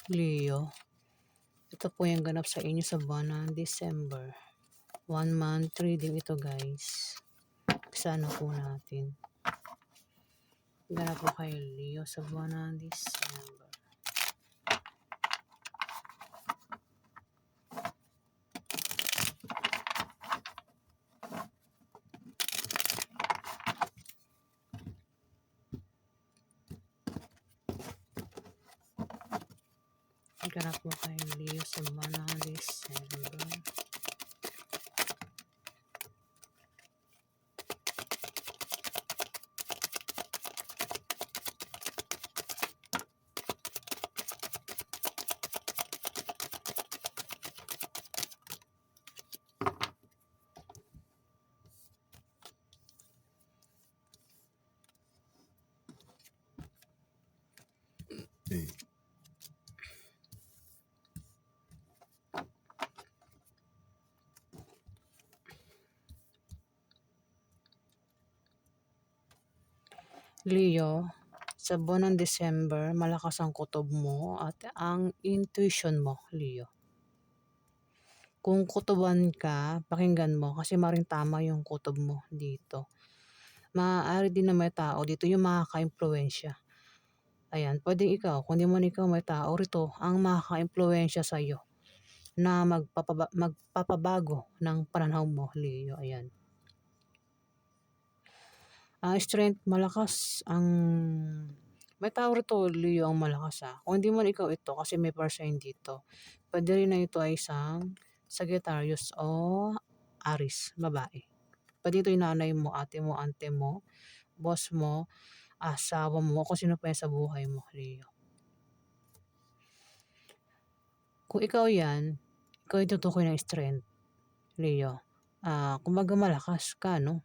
Leo, ito po yung ganap sa inyo sa buwan ng December. 1 month reading ito guys. Sana po natin. Ganap po kay Leo sa buwan ng December. Ganap po kay Leo sa buwan ng December. Leo, sa buwan ng December, malakas ang kutob mo at ang intuition mo, Leo. Kung kutuban ka, pakinggan mo kasi maring tama yung kutob mo dito. Maaari din na may tao dito yung makaka-impluwensya. Ayan, pwedeng ikaw, kung di man ikaw may tao rito, ang makaka-impluwensya sa iyo na magpapabago ng pananaw mo, Leo. Ayan. Strength, malakas ang may tao rito, Leo, ang malakas Kung hindi man ikaw ito, kasi may person dito. Pwede rin na ito ay isang Sagittarius o Aries, babae. Pwede ito yung nanay mo, ate mo, ante mo, boss mo, asawa mo, kung sino pa yan sa buhay mo, Leo. Kung ikaw yan, ikaw yung tutukoy ng strength, Leo. Kumbaga malakas ka, no?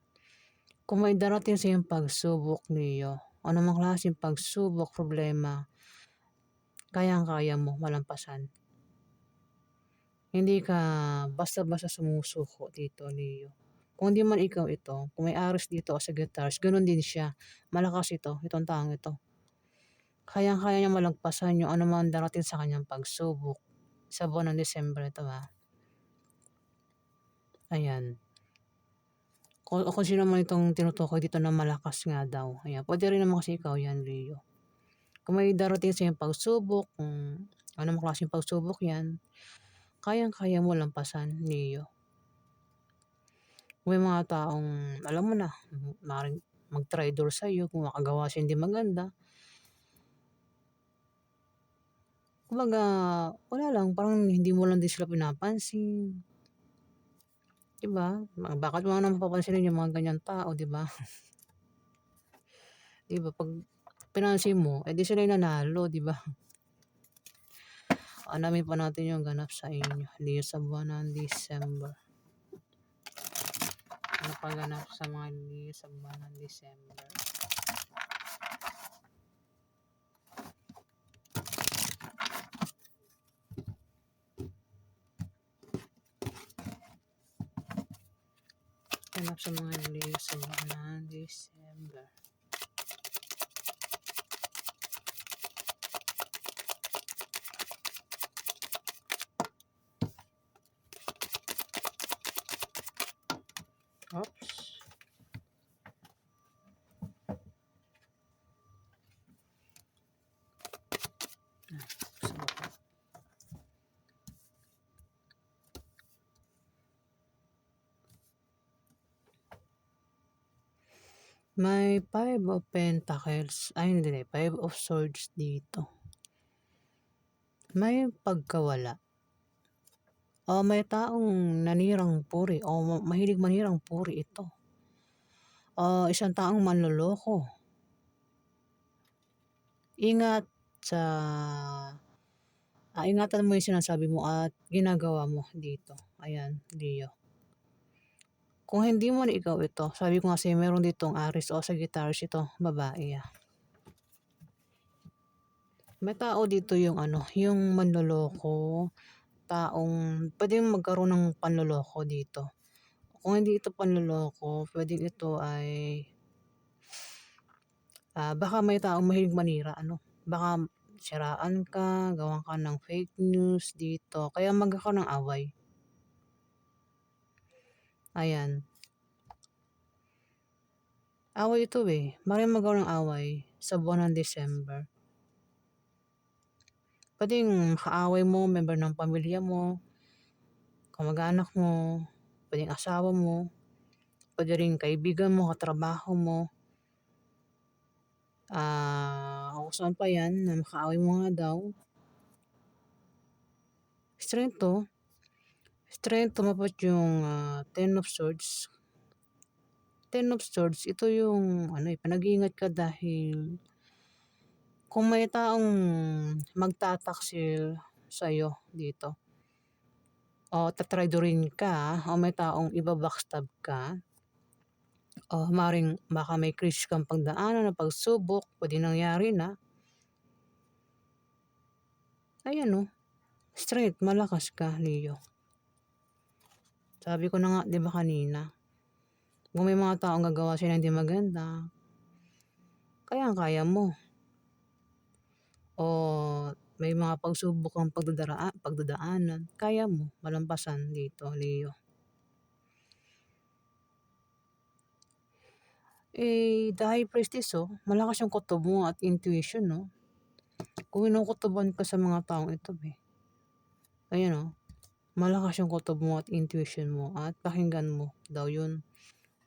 Kung may darating sa iyong pagsubok, Leo, o namang klaseng pagsubok, problema, kayang-kaya mo malampasan. Hindi ka basta-basta sumusuko dito, Leo. Kung di man ikaw ito, kung may Aries dito o Sagittarius, ganun din siya. Malakas ito, itong taong ito. Kayang-kaya niya malagpasan yung anumang darating sa kanyang pagsubok sa buwan ng December ito Ayan. Kung sino man itong tinutukoy dito na malakas nga daw. Ayan. Pwede rin naman kasi ikaw yan, Leo. Kung may darating sa iyong pagsubok, kung anong klaseng pagsubok yan, kayang-kaya mo lampasan, Leo. May mga taong, alam mo na, maaaring mag-traitor sa iyo kung makagawa siya hindi maganda. Kumbaga, wala lang, parang hindi mo lang din sila pinapansin. Diba? Bakit mo naman papansinin yung mga ganyan tao, diba? Diba? Pag pinansin mo, edi sila yung nanalo, diba? Alamin pa natin yung ganap sa inyo. Leo sa buwan ng December. Ano pa ganap sa mga Leo sa buwan ng December? Ganap sa mga Leo sa buwan ng December. Oops. May 5 of Pentacles. Ay, hindi. 5 of Swords dito. May pagkawala. O may taong nanirang puri. O mahilig manirang puri ito. O isang taong manloloko. Ingat sa... ingatan mo yung sinasabi mo at ginagawa mo dito. Ayan, Leo. Kung hindi mo na ikaw ito, sabi ko kasi meron ditong Aries o Sagittarius ito, babae May tao dito yung yung manloloko, taong pwedeng magkaroon ng panloloko dito. Kung hindi ito panloloko, pwedeng ito ay baka may taong mahilig manira, baka siraan ka, gawan ka ng fake news dito, kaya magkakaroon ng away. Ayan. Away ito eh. Maaaring magkaroon ng away sa buwan ng December. Puwedeng kaaway mo, member ng pamilya mo, kamag-anak mo, puwedeng asawa mo, puwede ring kaibigan mo, katrabaho mo. Kung saan pa 'yan na makaaway mo nga daw. Strength 'to. Strength tumapat yung, Ten of Swords. Ten of Swords, ito yung pinag-iingat ka dahil kung may taong magtataksil sa'yo dito o tatraidorin ka o may taong iba-backstab ka o maaaring baka may krisis kang pagdaanan o pagsubok, puwedeng nangyari na. Ayan strength, malakas ka, Leo. Sabi ko na nga 'di ba kanina, kung may mga taong gagawa sa'yo ng hindi maganda, kayang-kaya mo. O may mga pagsubok kang pagdadaanan, kaya mo malampasan dito, Leo. The High Priestess malakas yung kutob mo at intuition kung kinukutuban ka sa mga taong ito ayan malakas yung kutob mo at intuition mo at pakinggan mo daw yun,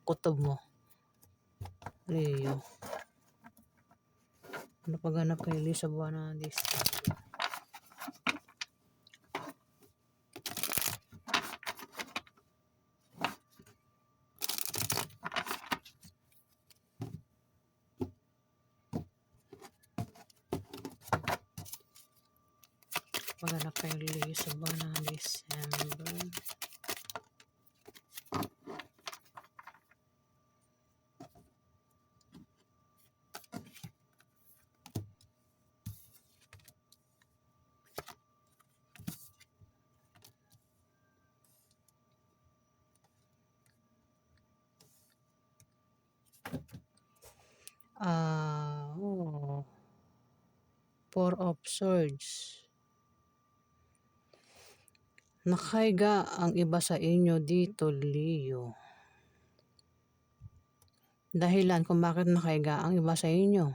kutob mo, Leo. Ano paghanap kay Leo sa buwan ng December? Paghanap kay Leo sa buwan ng December. Four of Swords. Nakahiga ang iba sa inyo dito, Leo. Dahilan kung bakit nakahiga ang iba sa inyo.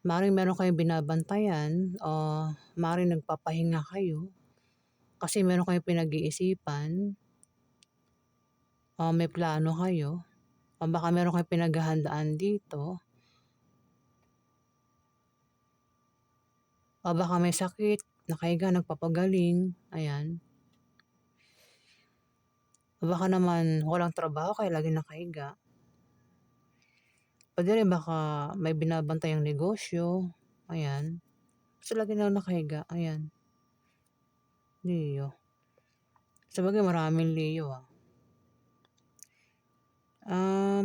Maaaring meron kayong binabantayan o maaaring nagpapahinga kayo kasi meron kayong pinag-iisipan o may plano kayo o baka meron kayong pinaghahandaan dito o baka may sakit, nakahiga, nagpapagaling, ayan. O baka naman walang trabaho kaya laging nakahiga. Puwede rin baka may binabantayang negosyo, ayan. Basta lagi na lang nakahiga, ayan. Leo. Sabagay maraming Leo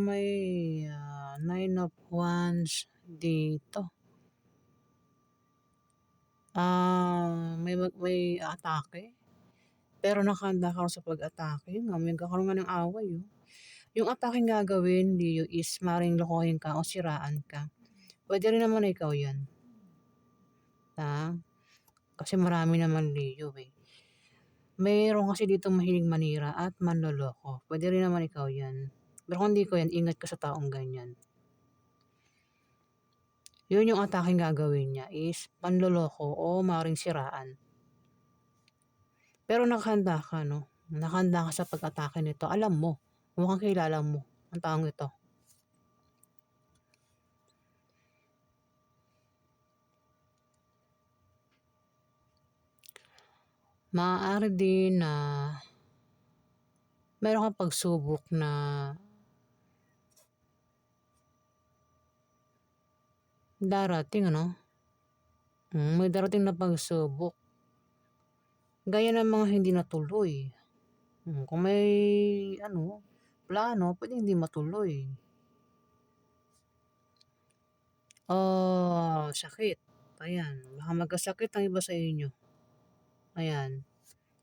may Nine of Wands dito. May atake. Pero nakahanda ka sa pag-atake, magkakaroon nga ng away Yung atake gagawin, Leo, is maaaring lokohin ka o siraan ka. Puwede rin naman na ikaw 'yan. Kasi marami naman Leo Mayroon kasi ditong mahilig manira at manloloko. Puwede rin naman ikaw 'yan. Pero kung hindi ikaw 'yan, ingat ka sa taong ganyan. Yun yung atake gagawin niya is panloloko o maaaring siraan. Pero nakahanda ka nakahanda ka sa pag-atake nito. Alam mo, mukhang kilala mo ang taong ito. Maaari din na meron kang pagsubok na darating may darating na pagsubok. Gaya ng mga hindi natuloy. Kung may plano, pwedeng hindi matuloy. Sakit. Ayan, baka magkasakit ang iba sa inyo. Ayan,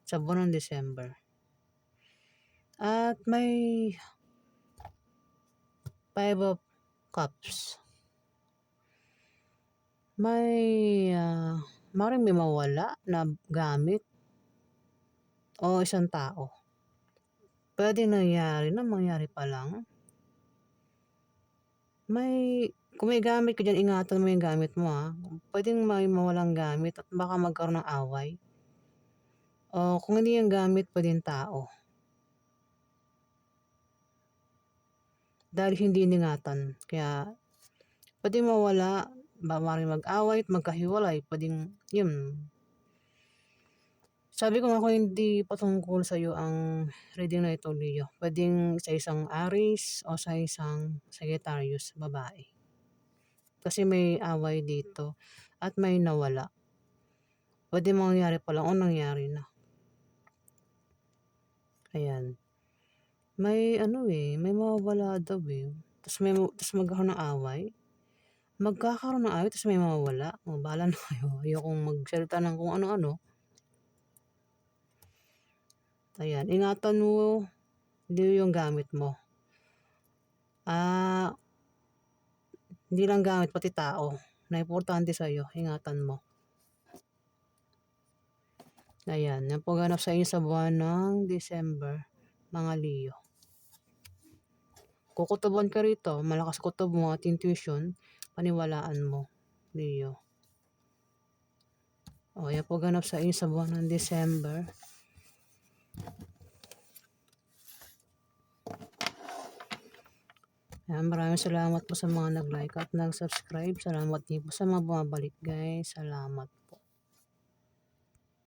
sa buwan ng December. At may Five of Cups. may, maaaring may mawala na gamit o isang tao. Puwedeng nangyari na mangyari pa lang. Kung may gamit ka diyan, ingatan mo yung gamit mo, puwedeng may mawalang gamit at baka magkaroon ng away. O kung hindi yung gamit, puwedeng tao. Dahil hindi iningatan, kaya puwedeng mawala, maaaring mag-away at magkahiwalay, puwedeng yun. Sabi ko nga kung hindi patungkol sa'yo ang reading na ito, Leo, puwedeng sa isang Aries o sa isang Sagittarius, babae. Kasi may away dito at may nawala. Puwedeng mangyari pa lang o nangyari na. Ayan. May may mawawala daw, ta's magkakaroon ng away. Magkakaroon ng away ta's may mawawala, bahala na kayo, ayokong magsalita ng kung ano-ano. Ayan, ingatan mo yung gamit mo. Hindi lang gamit, pati tao na importante sa'yo, ingatan mo. Ayan, yan po ganap sa inyo sa buwan ng December, mga Leo. Kukutuban ka rito, malakas kutob mo at intuition, paniwalaan mo, Leo. Yan po ganap sa inyo sa buwan ng December. Maraming salamat po sa mga nag-like at nag-subscribe. Salamat din po sa mga bumabalik, guys. Salamat.